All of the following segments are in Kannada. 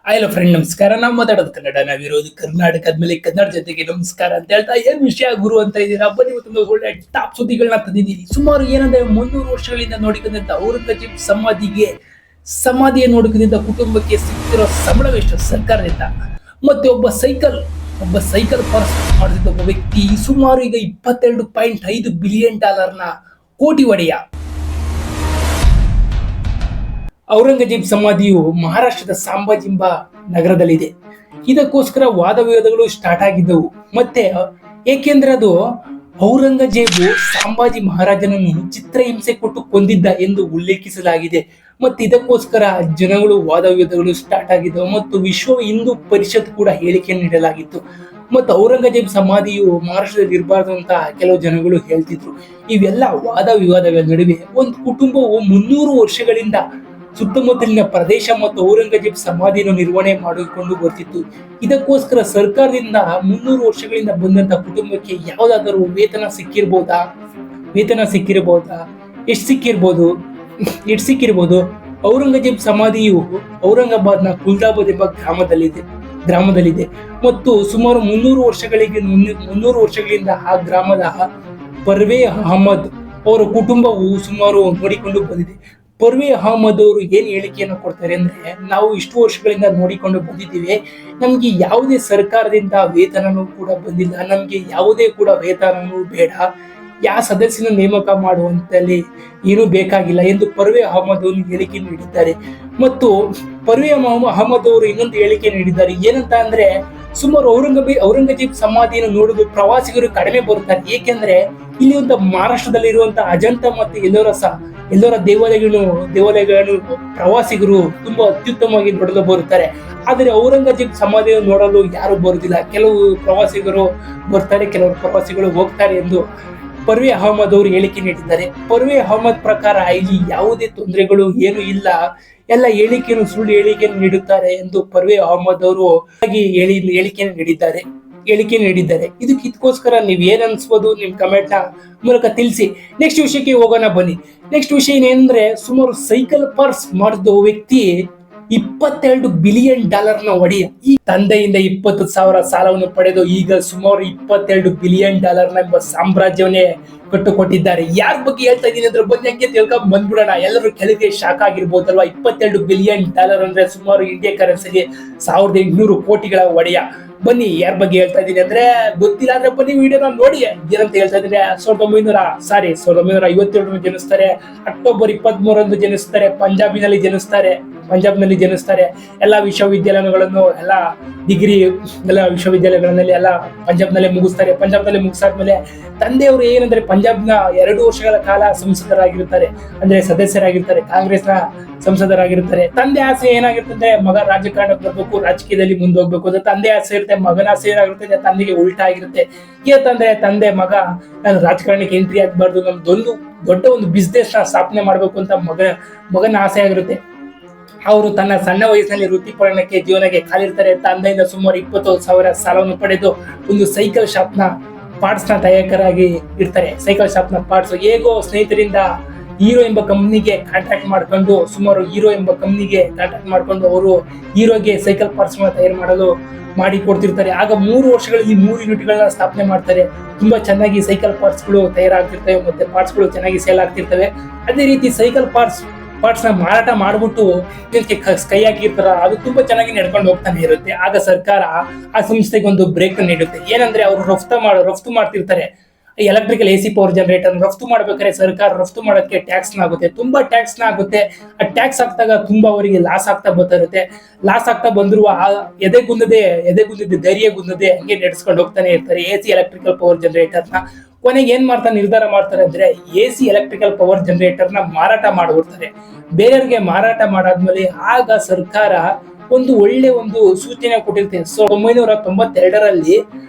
ಹಲೋ ಫ್ರೆಂಡ್, ನಮಸ್ಕಾರ. ನಾವು ಮಾತಾಡೋದು ಕನ್ನಡ, ನಾವಿರೋದು ಕರ್ನಾಟಕ ಆದ್ಮೇಲೆ ಕನ್ನಡ ಜೊತೆಗೆ ನಮಸ್ಕಾರ ಅಂತ ಹೇಳ್ತಾ ಏನ್ ವಿಷಯ ಗುರು ಅಂತ ಇದ್ದೀರಾ. ಬನ್ನಿ ಇವತ್ತೊಂದು ಒಳ್ಳೆ ಟಾಪ್ ಸುದ್ದಿಗಳನ್ನ ತಂದಿದ್ದೀರಿ. ಸುಮಾರು ಏನಂದ್ರೆ 300 ವರ್ಷಗಳಿಂದ ನೋಡಿಕೊಂಡಂತ ಔರಂಗಜೇಬ್ ಸಮಾಧಿಯ ನೋಡಿಕೊಂಡಂತ ಕುಟುಂಬಕ್ಕೆ ಸಿಕ್ತಿರೋ ಸಂಬಳವೆಷ್ಟು ಸರ್ಕಾರದಿಂದ, ಮತ್ತೆ ಒಬ್ಬ ಸೈಕಲ್ ಪಾಸ್ ಮಾಡಿದ ಒಬ್ಬ ವ್ಯಕ್ತಿ ಸುಮಾರು ಈಗ $22.5 ಬಿಲಿಯನ್ ಕೋಟಿ ಒಡೆಯ. ಔರಂಗಜೇಬ್ ಸಮಾಧಿಯು ಮಹಾರಾಷ್ಟ್ರದ ಸಾಂಬಾಜಿಂಬ ನಗರದಲ್ಲಿದೆ. ಇದಕ್ಕೋಸ್ಕರ ವಾದ ವಿವಾದಗಳು ಸ್ಟಾರ್ಟ್ ಆಗಿದ್ದವು. ಮತ್ತೆ ಏಕೆಂದ್ರೆ ಅದು ಔರಂಗಜೇಬು ಸಂಭಾಜಿ ಮಹಾರಾಜನನ್ನು ಚಿತ್ರಹಿಂಸೆ ಕೊಟ್ಟು ಕೊಂದಿದ್ದ ಎಂದು ಉಲ್ಲೇಖಿಸಲಾಗಿದೆ. ಮತ್ತೆ ಇದಕ್ಕೋಸ್ಕರ ಜನಗಳು ವಾದ ವಿವಾದಗಳು ಸ್ಟಾರ್ಟ್ ಆಗಿದ್ದವು ಮತ್ತು ವಿಶ್ವ ಹಿಂದೂ ಪರಿಷತ್ ಕೂಡ ಹೇಳಿಕೆ ನೀಡಲಾಗಿತ್ತು. ಮತ್ತು ಔರಂಗಜೇಬ್ ಸಮಾಧಿಯು ಮಹಾರಾಷ್ಟ್ರದಲ್ಲಿ ಇರಬಾರ್ದು ಅಂತ ಕೆಲವು ಜನಗಳು ಹೇಳ್ತಿದ್ರು. ಇವೆಲ್ಲ ವಾದ ವಿವಾದಗಳ ನಡುವೆ ಒಂದು ಕುಟುಂಬವು 300 ವರ್ಷಗಳಿಂದ ಸುತ್ತಮುತ್ತಲಿನ ಪ್ರದೇಶ ಮತ್ತು ಔರಂಗಜೇಬ್ ಸಮಾಧಿಯನ್ನು ನಿರ್ವಹಣೆ ಮಾಡಿಕೊಂಡು ಬರ್ತಿತ್ತು. ಇದಕ್ಕೋಸ್ಕರ ಸರ್ಕಾರದಿಂದ 300 ವರ್ಷಗಳಿಂದ ಬಂದಂತ ಕುಟುಂಬಕ್ಕೆ ಯಾವುದಾದರೂ ವೇತನ ಸಿಕ್ಕಿರ್ಬೋದಾ? ಎಷ್ಟು ಸಿಕ್ಕಿರ್ಬೋದು? ಔರಂಗಜೇಬ್ ಸಮಾಧಿಯು ಔರಂಗಾಬಾದ್ನ ಕುಲ್ದಾಬಾದ್ ಎಂಬ ಗ್ರಾಮದಲ್ಲಿದೆ ಮತ್ತು ಸುಮಾರು 300 ವರ್ಷಗಳಿಂದ ಆ ಗ್ರಾಮದ ಪರ್ವೇಜ್ ಅಹಮದ್ ಅವರ ಕುಟುಂಬವು ಸುಮಾರು ನೋಡಿಕೊಂಡು ಬಂದಿದೆ. ಪರ್ವೇಜ್ ಅಹಮದ್ ಅವರು ಏನ್ ಹೇಳಿಕೆಯನ್ನು ಕೊಡ್ತಾರೆ ಅಂದ್ರೆ, ನಾವು ಇಷ್ಟು ವರ್ಷಗಳಿಂದ ನೋಡಿಕೊಂಡು ಬಂದಿದ್ದೀವಿ, ನಮ್ಗೆ ಯಾವುದೇ ಸರ್ಕಾರದಿಂದ ವೇತನನೂ ಕೂಡ ಬಂದಿಲ್ಲ, ನಮ್ಗೆ ಯಾವುದೇ ಕೂಡ ವೇತನನೂ ಬೇಡ, ಯಾವ ಸದಸ್ಯನ ನೇಮಕ ಮಾಡುವಂತಲ್ಲಿ ಏನೂ ಬೇಕಾಗಿಲ್ಲ ಎಂದು ಪರ್ವೇಜ್ ಅಹಮದ್ ಅವರು ಹೇಳಿಕೆ ನೀಡಿದ್ದಾರೆ. ಮತ್ತು ಪರ್ವೇಜ್ ಅಹಮದ್ ಅವರು ಇನ್ನೊಂದು ಹೇಳಿಕೆ ನೀಡಿದ್ದಾರೆ. ಏನಂತ ಅಂದ್ರೆ, ಸುಮಾರು ಔರಂಗಜೇಬ್ ಸಮಾಧಿಯನ್ನು ನೋಡಲು ಪ್ರವಾಸಿಗರು ಕಡಿಮೆ ಬರುತ್ತಾರೆ. ಏಕೆಂದ್ರೆ ಇಲ್ಲಿ ಒಂದು ಮಹಾರಾಷ್ಟ್ರದಲ್ಲಿರುವಂತಹ ಅಜಂತ ಮತ್ತು ಎಲ್ಲರ ದೇವಾಲಯಗಳನ್ನು ಪ್ರವಾಸಿಗರು ತುಂಬಾ ಅತ್ಯುತ್ತಮವಾಗಿ ನೋಡಲು ಬರುತ್ತಾರೆ. ಆದರೆ ಔರಂಗಜೇಬ್ ಸಮಾಧಿಯನ್ನು ನೋಡಲು ಯಾರು ಬರುವುದಿಲ್ಲ. ಕೆಲವು ಪ್ರವಾಸಿಗರು ಬರ್ತಾರೆ, ಕೆಲವರು ಪ್ರವಾಸಿಗಳು ಹೋಗ್ತಾರೆ ಎಂದು ಪರ್ವೇಜ್ ಅಹಮದ್ ಅವರು ಹೇಳಿಕೆ ನೀಡಿದ್ದಾರೆ. ಪರ್ವೇಜ್ ಅಹಮದ್ ಪ್ರಕಾರ ಇಲ್ಲಿ ಯಾವುದೇ ತೊಂದರೆಗಳು ಏನು ಇಲ್ಲ, ಎಲ್ಲ ಸುಳ್ಳು ಹೇಳಿಕೆಯನ್ನು ನೀಡುತ್ತಾರೆ ಎಂದು ಪರ್ವೇಜ್ ಅಹಮದ್ ಅವರು ಹೇಳಿಕೆ ನೀಡಿದ್ದಾರೆ. ಇದಕ್ಕೋಸ್ಕರ ನೀವ್ ಏನ್ ಅನ್ಸ್ಬೋದು, ನಿಮ್ ಕಮೆಂಟ್ ನ ಮೂಲಕ ತಿಳಿಸಿ. ನೆಕ್ಸ್ಟ್ ವಿಷಯಕ್ಕೆ ಹೋಗೋಣ ಬನ್ನಿ. ನೆಕ್ಸ್ಟ್ ವಿಷಯ ಏನಂದ್ರೆ, ಸುಮಾರು ಸೈಕಲ್ ಪರ್ಸ್ ಮಾಡಿದ ವ್ಯಕ್ತಿ $22 ಬಿಲಿಯನ್ ಒಡೆಯ. ಈ ತಂದೆಯಿಂದ 20,000 ಸಾಲವನ್ನು ಪಡೆದು ಈಗ ಸುಮಾರು $22 ಬಿಲಿಯನ್ ಎಂಬ ಸಾಮ್ರಾಜ್ಯವನ್ನೇ ಕಟ್ಟುಕೊಟ್ಟಿದ್ದಾರೆ. ಯಾರ ಬಗ್ಗೆ ಹೇಳ್ತಾ ಇದೀನಿ ಅಂದ್ರೆ ಬನ್ನಿ ಹಂಗೆ ತಿಳ್ಕೊಂಡ್ ಬಂದ್ಬಿಡೋಣ. ಎಲ್ಲರೂ ಕೆಳಗೆ ಶಾಕ್ ಆಗಿರ್ಬೋದಲ್ವಾ. $22 ಬಿಲಿಯನ್ ಅಂದ್ರೆ ಸುಮಾರು ಇಂಡಿಯಾ ಕರೆನ್ಸಿಗೆ 1800 ಕೋಟಿಗಳ ಒಡೆಯ. ಬನ್ನಿ ಯಾರ ಬಗ್ಗೆ ಹೇಳ್ತಾ ಇದೀನಿ ಅಂದ್ರೆ, ಗೊತ್ತಿಲ್ಲ ಅಂದ್ರೆ ಬನ್ನಿ ವಿಡಿಯೋನ ನೋಡಿ. ಏನಂತ ಹೇಳ್ತಾ ಇದ್ರೆ, 1957 ಜನಿಸ್ತಾರೆ. ಅಕ್ಟೋಬರ್ 23 ಜನಿಸ್ತಾರೆ. ಪಂಜಾಬ್ನಲ್ಲಿ ಜನಿಸ್ತಾರೆ. ಎಲ್ಲಾ ವಿಶ್ವವಿದ್ಯಾಲಯಗಳನ್ನು ಎಲ್ಲ ವಿಶ್ವವಿದ್ಯಾಲಯಗಳಲ್ಲಿ ಎಲ್ಲ ಪಂಜಾಬ್ನಲ್ಲೇ ಮುಗಿಸಾದ್ಮೇಲೆ ತಂದೆಯವರು ಏನಂದ್ರೆ ಪಂಜಾಬ್ನ 2 ವರ್ಷಗಳ ಕಾಲ ಸಂಸದರಾಗಿರ್ತಾರೆ, ಅಂದ್ರೆ ಸದಸ್ಯರಾಗಿರ್ತಾರೆ, ಕಾಂಗ್ರೆಸ್ನ ಸಂಸದರಾಗಿರ್ತಾರೆ. ತಂದೆ ಆಸೆ ಏನಾಗಿರ್ತದೆ, ಮಗ ರಾಜಕಾರಣಕ್ಕೆ ಬರ್ಬೇಕು, ರಾಜಕೀಯದಲ್ಲಿ ಮುಂದೆ ಹೋಗ್ಬೇಕು ಅಂತ ತಂದೆ ಆಸೆ ಇರುತ್ತೆ. ಮಗನ ಆಸೆ ಏನಾಗಿರುತ್ತೆ, ತಂದೆಗೆ ಉಲ್ಟಾ ಆಗಿರುತ್ತೆ. ತಂದೆ ಮಗ ನಾನು ರಾಜಕಾರಣಕ್ಕೆ ಎಂಟ್ರಿ ಆಗ್ಬಾರ್ದು, ನಮ್ದೊಂದು ದೊಡ್ಡ ಒಂದು ಬಿಸ್ನೆಸ್ ನ ಸ್ಥಾಪನೆ ಮಾಡ್ಬೇಕು ಅಂತ ಮಗನ ಆಸೆ ಆಗಿರುತ್ತೆ. ಅವರು ತನ್ನ ಸಣ್ಣ ವಯಸ್ಸಿನಲ್ಲಿ ವೃತ್ತಿಪರಕ್ಕೆ ಜೀವನಕ್ಕೆ ಕಾಲಿರ್ತಾರೆ. ತಂದೆಯಿಂದ ಸುಮಾರು 20,000 ಸಾಲವನ್ನು ಪಡೆದು ಒಂದು ಸೈಕಲ್ ಶಾಪ್ ನ ಪಾರ್ಟ್ಸ್ ನ ತಯಾರಕರಾಗಿ ಇರ್ತಾರೆ. ಸೈಕಲ್ ಶಾಪ್ ನ ಪಾರ್ಟ್ಸ್ ಹೇಗೋ ಸ್ನೇಹಿತರಿಂದ ಹೀರೋ ಎಂಬ ಕಂಪ್ನಿಗೆ ಕಾಂಟ್ರಾಕ್ಟ್ ಮಾಡ್ಕೊಂಡು ಅವರು ಹೀರೋಗೆ ಸೈಕಲ್ ಪಾರ್ಟ್ಸ್ ತಯಾರು ಮಾಡಲು ಮಾಡಿ ಕೊಡ್ತಿರ್ತಾರೆ. ಆಗ 3 ವರ್ಷಗಳಲ್ಲಿ 3 ಯೂನಿಟ್ಗಳನ್ನ ಸ್ಥಾಪನೆ ಮಾಡ್ತಾರೆ. ತುಂಬಾ ಚೆನ್ನಾಗಿ ಸೈಕಲ್ ಪಾರ್ಟ್ಸ್ಗಳು ತಯಾರಾಗ್ತಿರ್ತವೆ ಮತ್ತೆ ಪಾರ್ಟ್ಸ್ಗಳು ಚೆನ್ನಾಗಿ ಸೇಲ್ ಆಗ್ತಿರ್ತವೆ. ಅದೇ ರೀತಿ ಸೈಕಲ್ ಪಾರ್ಟ್ಸ್ ನ ಮಾರಾಟ ಮಾಡ್ಬಿಟ್ಟು ಇದಕ್ಕೆ ಕೈ ಹಾಕಿರ್ತಾರ. ಅದು ತುಂಬಾ ಚೆನ್ನಾಗಿ ನಡ್ಕೊಂಡು ಹೋಗ್ತಾನೆ ಇರುತ್ತೆ. ಆಗ ಸರ್ಕಾರ ಆ ಸಂಸ್ಥೆಗೆ ಒಂದು ಬ್ರೇಕ್ ನೀಡುತ್ತೆ. ಏನಂದ್ರೆ ಅವರು ರಫ್ತು ಮಾಡ್ತಿರ್ತಾರೆ ಎಲೆಕ್ಟ್ರಿಕಲ್ AC ಪವರ್ ಜನರೇಟರ್ ರಫ್ತು ಮಾಡ್ಬೇಕಾದ್ರೆ ಸರ್ಕಾರ ರಫ್ತು ಮಾಡೋಕ್ಕೆ ತುಂಬಾ ಟ್ಯಾಕ್ಸ್ ಆಗುತ್ತೆ. ಆ ಟ್ಯಾಕ್ಸ್ ಆಗ್ತಾಗ ತುಂಬಾ ಅವರಿಗೆ ಲಾಸ್ ಆಗ್ತಾ ಬಂದ್ರು ಎದೆಗುಂದದೆ ಧೈರ್ಯಗುಂದದೆ ಹಂಗೆ ನಡೆಸ್ಕೊಂಡು ಹೋಗ್ತಾನೆ ಇರ್ತಾರೆ AC ಎಲೆಕ್ಟ್ರಿಕಲ್ ಪವರ್ ಜನರೇಟರ್ ನ. ಕೊನೆಗೆ ಏನ್ ನಿರ್ಧಾರ ಮಾಡ್ತಾರೆ ಅಂದ್ರೆ, AC ಎಲೆಕ್ಟ್ರಿಕಲ್ ಪವರ್ ಜನರೇಟರ್ ನ ಮಾರಾಟ ಮಾಡ್ಬಿಡ್ತಾರೆ ಬೇರೆಯವ್ರಿಗೆ. ಮಾರಾಟ ಮಾಡಾದ್ಮೇಲೆ ಆಗ ಸರ್ಕಾರ ಒಂದು ಒಳ್ಳೆ ಒಂದು ಸೂಚನೆ ಕೊಟ್ಟಿರುತ್ತೆ. 1992ರಲ್ಲಿ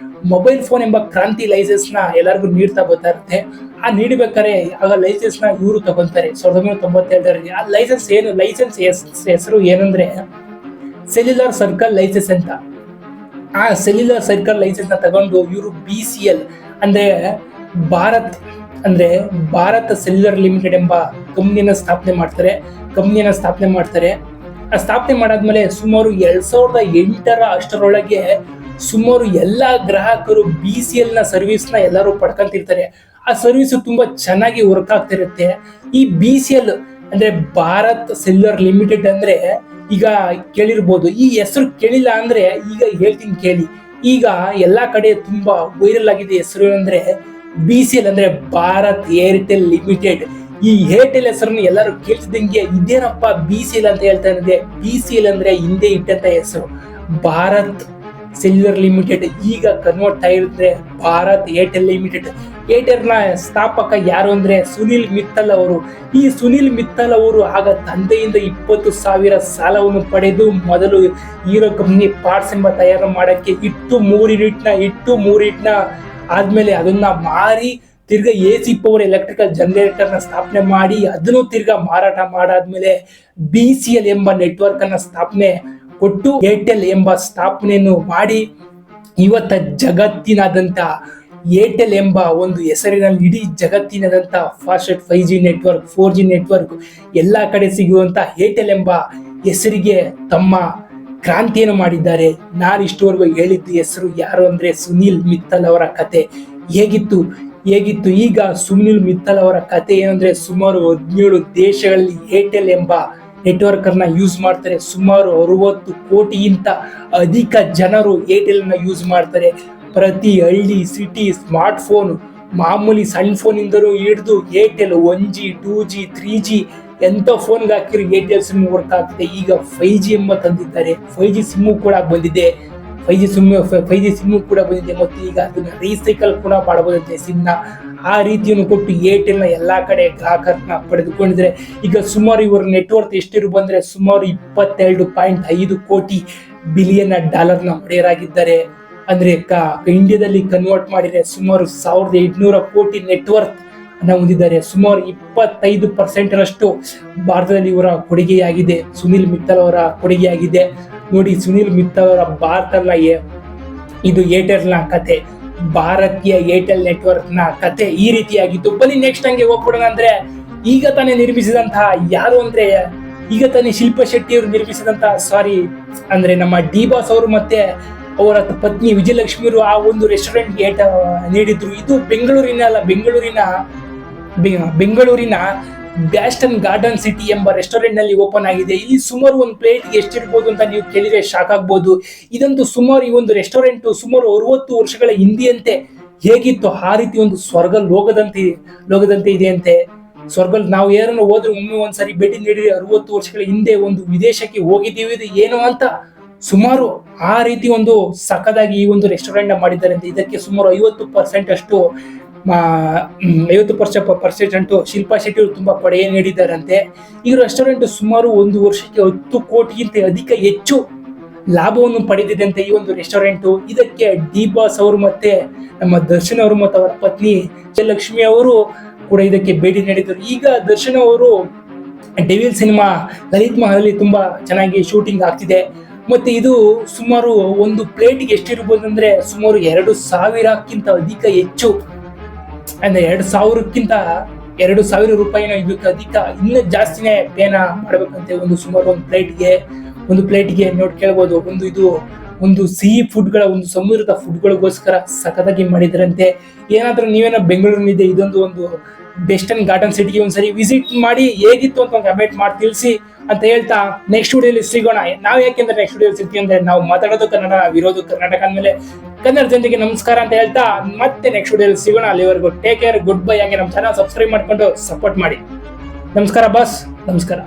ಮೊಬೈಲ್ ಫೋನ್ ಎಂಬ ಕ್ರಾಂತಿ ಲೈಸೆನ್ಸ್ ನ ಎಲ್ಲರಿಗೂ ನೀಡ್ತಾ ಬರ್ತಾ ಇರುತ್ತೆ. ಆ ನೀಡಬೇಕಾದ್ರೆ ಆಗ ಲೈಸೆನ್ಸ್ ನ ಇವರು ತಗೊಂತಾರೆ 1992ರಲ್ಲಿ. ಆ ಲೈಸೆನ್ಸ್ ಹೆಸರು ಏನಂದ್ರೆ ಸೆಲ್ಯುಲರ್ ಸರ್ಕಲ್ ಲೈಸೆನ್ಸ್ ಅಂತ. ಆ ಸೆಲ್ಯುಲರ್ ಸರ್ಕಲ್ ಲೈಸೆನ್ಸ್ ನ ತಗೊಂಡು ಇವರು BCL ಅಂದ್ರೆ ಭಾರತ್ ಸೆಲ್ಯುಲರ್ ಲಿಮಿಟೆಡ್ ಎಂಬ ಕಂಪ್ನಿಯನ್ನ ಸ್ಥಾಪನೆ ಮಾಡ್ತಾರೆ. ಸ್ಥಾಪನೆ ಮಾಡಾದ್ಮೇಲೆ ಸುಮಾರು 2008 ಅಷ್ಟರೊಳಗೆ ಸುಮಾರು ಎಲ್ಲಾ ಗ್ರಾಹಕರು BCL ನ ಸರ್ವಿಸ್ ನ ಎಲ್ಲರೂ ಪಡ್ಕೊಂತಿರ್ತಾರೆ. ಆ ಸರ್ವಿಸ್ ತುಂಬಾ ಚೆನ್ನಾಗಿ ವರ್ಕ್ ಆಗ್ತಿರುತ್ತೆ. ಈ BCL ಅಂದ್ರೆ ಭಾರತ್ ಸೆಲ್ಯುಲರ್ ಲಿಮಿಟೆಡ್ ಅಂದ್ರೆ ಈಗ ಕೇಳಿರ್ಬೋದು. ಈ ಹೆಸರು ಕೇಳಿಲ್ಲ ಅಂದ್ರೆ ಈಗ ಹೇಳ್ತೀನಿ ಕೇಳಿ. ಈಗ ಎಲ್ಲಾ ಕಡೆ ತುಂಬಾ ವೈರಲ್ ಆಗಿದೆ ಹೆಸರು ಅಂದ್ರೆ BCL ಅಂದ್ರೆ ಭಾರತ್ ಏರ್ಟೆಲ್ ಲಿಮಿಟೆಡ್. ಈ ಏರ್ಟೆಲ್ ಹೆಸರನ್ನು ಎಲ್ಲರೂ ಕೇಳ್ತಿದ್ದಂಗೆ ಇದೇನಪ್ಪ BCL ಅಂತ ಹೇಳ್ತಾ ಇದ್ದೆ. BCL ಅಂದ್ರೆ ಹಿಂದೆ ಇಟ್ಟಂತ ಹೆಸರು ಭಾರತ್ ಸೆಲ್ಯುಲರ್ ಲಿಮಿಟೆಡ್. ಈಗ ಕನ್ವರ್ಟ್ ಆಗಿದ್ರೆ ಭಾರತ್ ಏರ್ಟೆಲ್ ಲಿಮಿಟೆಡ್. ಏರ್ಟೆಲ್ ನ ಸ್ಥಾಪಕ ಯಾರು ಅಂದ್ರೆ ಸುನಿಲ್ ಮಿತ್ತಲ್ ಅವರು. ಈ ಸುನಿಲ್ ಮಿತ್ತಲ್ ಅವರು ಆಗ ತಂದೆಯಿಂದ 20,000 ಸಾಲವನ್ನು ಪಡೆದು ಮೊದಲು ಹೀರೋ ಕಂಪ್ನಿ ಪಾರ್ಟ್ಸ್ ಎಂಬ ತಯಾರು ಮಾಡಕ್ಕೆ ಇಟ್ಟು 3 ಯೂನಿಟ್ನ ಆದ್ಮೇಲೆ ಅದನ್ನ ಮಾರಿ ತಿರ್ಗಾ AC ಪವರ್ ಎಲೆಕ್ಟ್ರಿಕಲ್ ಜನರೇಟರ್ ನ ಸ್ಥಾಪನೆ ಮಾಡಿ ಅದನ್ನು ತಿರ್ಗಾ ಮಾರಾಟ ಮಾಡಾದ್ಮೇಲೆ BCL ಎಂಬ ನೆಟ್ವರ್ಕ್ ಅನ್ನ ಸ್ಥಾಪನೆ ಕೊಟ್ಟು ಏರ್ಟೆಲ್ ಎಂಬ ಸ್ಥಾಪನೆಯನ್ನು ಮಾಡಿ ಇವತ್ತ ಜಗತ್ತಿನಾದಂತ ಏರ್ಟೆಲ್ ಎಂಬ ಒಂದು ಹೆಸರಿನಲ್ಲಿ ಇಡೀ ಜಗತ್ತಿನಾದಂತ fastest 5G network 4G network ಎಲ್ಲಾ ಕಡೆ ಸಿಗುವಂತ ಏರ್ಟೆಲ್ ಎಂಬ ಹೆಸರಿಗೆ ತಮ್ಮ ಕ್ರಾಂತಿಯನ್ನು ಮಾಡಿದ್ದಾರೆ. ನಾನು ಇಷ್ಟವರೆಗೂ ಹೇಳಿದ್ದ ಹೆಸರು ಯಾರು ಅಂದ್ರೆ ಸುನಿಲ್ ಮಿತ್ತಲ್ ಅವರ ಕತೆ. ಹೇಗಿತ್ತು ಈಗ ಸುನಿಲ್ ಮಿತ್ತಲ್ ಅವರ ಕತೆ ಏನಂದ್ರೆ ಸುಮಾರು 17 ದೇಶಗಳಲ್ಲಿ ಏರ್ಟೆಲ್ ಎಂಬ ನೆಟ್ವರ್ಕ್ ಅನ್ನ ಯೂಸ್ ಮಾಡ್ತಾರೆ. ಸುಮಾರು 60 ಕೋಟಿಗಿಂತ ಅಧಿಕ ಜನರು ಏರ್ಟೆಲ್ ನ ಯೂಸ್ ಮಾಡ್ತಾರೆ. ಪ್ರತಿ ಹಳ್ಳಿ ಸಿಟಿ ಸ್ಮಾರ್ಟ್ ಫೋನ್ ಮಾಮೂಲಿ ಸಣ್ಣ ಫೋನ್ ಇಂದಲೂ ಹಿಡಿದು ಏರ್ಟೆಲ್ 1G 2G 3G ಎಂತ ಫೋನ್ಗೆ ಹಾಕಿರೋ ಏರ್ಟೆಲ್ ಸಿಮ್ ವರ್ಕ್ ಆಗ್ತಿದೆ. ಈಗ 5G ಎಂಬ ತಂದಿದ್ದಾರೆ. 5G ಸಿಮ್ ಕೂಡ ಬಂದಿದೆ. 5G ಸಿಮ್ ಕೂಡ ಬಂದಿದೆ. ಮತ್ತು ಈಗ ಅದನ್ನ ರೀಸೈಕಲ್ ಕೂಡ ಮಾಡಬಹುದಂತೆ ಸಿಮ್ನ. ಆ ರೀತಿಯನ್ನು ಕೊಟ್ಟು ಏರ್ಟೆಲ್ ನ ಎಲ್ಲಾ ಕಡೆ ಗ್ರಾಹಕರನ್ನ ಪಡೆದುಕೊಂಡಿದ್ರೆ ಈಗ ಸುಮಾರು ಇವರ ನೆಟ್ವರ್ಕ್ ಎಷ್ಟಿರು ಬಂದ್ರೆ ಸುಮಾರು 22.5 ಕೋಟಿ ಬಿಲಿಯನ್ ಡಾಲರ್ನ ಒಡೆಯರಾಗಿದ್ದಾರೆ. ಅಂದ್ರೆ ಇಂಡಿಯಾದಲ್ಲಿ ಕನ್ವರ್ಟ್ ಮಾಡಿದ್ರೆ ಸುಮಾರು 1800 ಕೋಟಿ ನೆಟ್ವರ್ಕ್ ಅನ್ನ ಹೊಂದಿದ್ದಾರೆ. ಸುಮಾರು 25% ಭಾರತದಲ್ಲಿ ಇವರ ಕೊಡುಗೆಯಾಗಿದೆ. ಸುನಿಲ್ ಮಿತ್ತಲ್ ಅವರ ಕೊಡುಗೆಯಾಗಿದೆ. ನೋಡಿ, ಸುನಿಲ್ ಮಿತ್ತಲ್ ಅವರ ಭಾರತಲ್ಲ ಇದು ಏರ್ಟೆಲ್ ನ ಕತೆ, ಭಾರತೀಯ ಏರ್ಟೆಲ್ ನೆಟ್ವರ್ಕ್ ನ ಕತೆ ಈ ರೀತಿಯಾಗಿತ್ತು. ಬನ್ನಿ ನೆಕ್ಸ್ಟ್ ಹಂಗೆ ಹೋಗ್ಬಿಡೋಣ. ಅಂದ್ರೆ ಈಗ ತಾನೇ ನಿರ್ಮಿಸಿದಂತಹ ಯಾರು ಅಂದ್ರೆ ಈಗ ತಾನೇ ಶಿಲ್ಪಾ ಶೆಟ್ಟಿ ಅವರು ನಿರ್ಮಿಸಿದಂತಹ ಅಂದ್ರೆ ನಮ್ಮ ಡಿ-ಬಾಸ್ ಅವರು ಮತ್ತೆ ಅವರ ಪತ್ನಿ ವಿಜಯಲಕ್ಷ್ಮಿ ಅವರು ಆ ಒಂದು ರೆಸ್ಟೋರೆಂಟ್ ನೀಡಿದ್ರು. ಇದು ಬೆಂಗಳೂರಿನ ಬ್ಯಾಸ್ಟನ್ ಗಾರ್ಡನ್ ಸಿಟಿ ಎಂಬ ರೆಸ್ಟೋರೆಂಟ್ ನಲ್ಲಿ ಓಪನ್ ಆಗಿದೆ. ಇಲ್ಲಿ ಸುಮಾರು ಒಂದು ಪ್ಲೇಟ್ ಎಷ್ಟಿರ್ಬೋದು ಅಂತ ನೀವು ಕೇಳಿದ್ರೆ ಶಾಕ್ ಆಗ್ಬೋದು. ಇದಂತೂ ಸುಮಾರು ಈ ಒಂದು ರೆಸ್ಟೋರೆಂಟ್ ಸುಮಾರು 60 ವರ್ಷಗಳ ಹಿಂದೆಯಂತೆ ಹೇಗಿತ್ತು ಆ ರೀತಿ ಒಂದು ಸ್ವರ್ಗ ಲೋಕದಂತೆ ಇದೆ ಅಂತೆ. ಸ್ವರ್ಗ ನಾವು ಯಾರನ್ನು ಹೋದ್ರೆ ಒಮ್ಮೆ ಒಂದ್ಸರಿ ಭೇಟಿ ನೀಡಿ 60 ವರ್ಷಗಳ ಹಿಂದೆ ಒಂದು ವಿದೇಶಕ್ಕೆ ಹೋಗಿದ್ದೀವಿ ಏನೋ ಅಂತ ಸುಮಾರು ಆ ರೀತಿ ಒಂದು ಸಖದಾಗಿ ಈ ಒಂದು ರೆಸ್ಟೋರೆಂಟ್ ಮಾಡಿದ್ದಾರೆ ಅಂತ. ಇದಕ್ಕೆ ಸುಮಾರು 50% ಅಷ್ಟು 50% ಶಿಲ್ಪಾ ಶೆಟ್ಟಿ ಅವರು ತುಂಬಾ ಕೊಡುಗೆ ನೀಡಿದ್ದಾರಂತೆ. ಈ ರೆಸ್ಟೋರೆಂಟ್ ಸುಮಾರು 1 ವರ್ಷಕ್ಕೆ 10 ಕೋಟಿಗಿಂತ ಹೆಚ್ಚು ಲಾಭವನ್ನು ಪಡೆದಿದೆ ಅಂತ ಈ ಒಂದು ರೆಸ್ಟೋರೆಂಟ್. ಇದಕ್ಕೆ ಡಿ-ಬಾಸ್ ಅವರು ಮತ್ತೆ ನಮ್ಮ ದರ್ಶನ್ ಅವರು ಮತ್ತು ಅವರ ಪತ್ನಿ ವಿಜಯಲಕ್ಷ್ಮಿ ಅವರು ಕೂಡ ಇದಕ್ಕೆ ಭೇಟಿ ನೀಡಿದರು. ಈಗ ದರ್ಶನ್ ಅವರು ಡೆವಿಲ್ ಸಿನಿಮಾ ಲಲಿತ್ ಮಹಲಲ್ಲಿ ತುಂಬಾ ಚೆನ್ನಾಗಿ ಶೂಟಿಂಗ್ ಆಗ್ತಿದೆ. ಮತ್ತೆ ಇದು ಸುಮಾರು ಒಂದು ಪ್ಲೇಟ್ಗೆ ಎಷ್ಟಿರ್ಬೋದು ಅಂದ್ರೆ ಸುಮಾರು 2,000ಕ್ಕಿಂತ ಅಧಿಕ ಹೆಚ್ಚು ಅಂದ್ರೆ 2,000 ರೂಪಾಯಿನ ಇದಕ್ಕೆ ಅಧಿಕ ಇನ್ನೂ ಜಾಸ್ತಿನೇ ಪೇನ ಮಾಡ್ಬೇಕಂತೆ. ಸುಮಾರು ಒಂದು ಪ್ಲೇಟ್ಗೆ ನೋಡಿ ಕೇಳ್ಬೋದು. ಒಂದು ಸಿಹಿ ಫುಡ್ಗಳ ಒಂದು ಸಮುದ್ರದ ಫುಡ್ಗಳಿಗೋಸ್ಕರ ಸಖತ್ತಾಗಿ ಮಾಡಿದ್ರಂತೆ. ಏನಾದ್ರೂ ನೀವೇನೋ ಬೆಂಗಳೂರಿನಿದೆ ಇದೊಂದು ಬೆಸ್ಟನ್ ಗಾರ್ಡನ್ ಸಿಟಿಗೆ ಒಂದ್ಸರಿ ವಿಸಿಟ್ ಮಾಡಿ ಹೇಗಿತ್ತು ಅಂತ ಕಮೆಂಟ್ ಮಾಡಿ ತಿಳಿಸಿ ಅಂತ ಹೇಳ್ತಾ ನೆಕ್ಸ್ಟ್ ವಿಡಿಯೋಲಿ ಸಿಗೋಣ. ನಾವು ಯಾಕೆಂದ್ರೆ ನೆಕ್ಸ್ಟ್ ವಿಡಿಯೋಲಿ ಸಿಗ್ತೀವಿ ಅಂದ್ರೆ ನಾವು ಮಾತಾಡೋದು ಕನ್ನಡ, ಇರೋದು ಕರ್ನಾಟಕ ಅಂದ್ಮೇಲೆ ಕನ್ನಡ ಜನತೆಗೆ ನಮಸ್ಕಾರ ಅಂತ ಹೇಳ್ತಾ ಮತ್ತೆ ನೆಕ್ಸ್ಟ್ ವಿಡಿಯೋಲಿ ಸಿಗೋಣ. ಅಲ್ಲಿವರೆಗೂ ಟೇಕ್ ಕೇರ್, ಗುಡ್ ಬೈ. ಹಾಗೆ ನಮ್ಮ ಚಾನಲ್ ಸಬ್ಸ್ಕ್ರೈಬ್ ಮಾಡ್ಕೊಂಡು ಸಪೋರ್ಟ್ ಮಾಡಿ. ನಮಸ್ಕಾರ ಬಾಸ್, ನಮಸ್ಕಾರ.